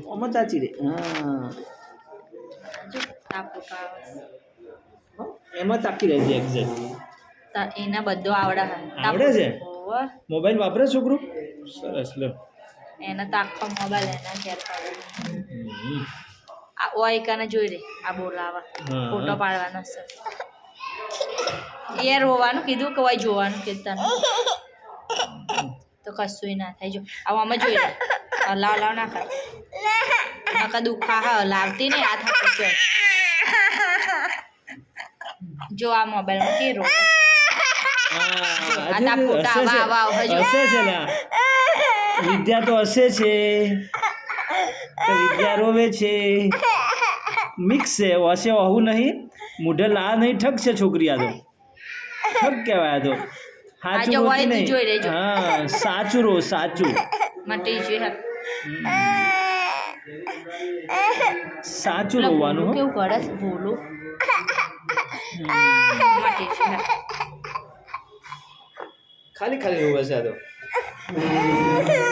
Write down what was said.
આમાં તાચી રે હા જો આ ફોટો આવે એમાં તાકી રહેજે એક્ઝેક્ટ એના બધો આવડે આવડે છે મોબાઈલ વાપરે છોકરું સરસ લો એના તો આખો મોબાઈલ એના શેર કરે આ ઓયકાને જોઈ રે આ બોલાવા ફોટો પાડવાનો છે યાર રોવાનું કીધું કે ઓય જોવાનું કીધું તો કશું ના થાય જો આમાં જોઈ રે હલાવ ના કર નકા દુખા હા લાવતી ને આ થાકી છે જો આ મોબાઈલમાં કે રો આ ફોટા વાવ હજુ હશે છે ને વિદ્યા તો હશે છે તો વિદ્યા રોવે છે મિક્સ છે હશે આવું નહીં મોઢે લા નહીં ઠગ છે છોકરી આ તો ઠગ કહેવાય તો સાચું રોતી નહીં હા સાચું રો સાચું માટે જોઈ સાચું રોવાનું કેવું કરે છે બોલું ખાલી રોવે છે આ તો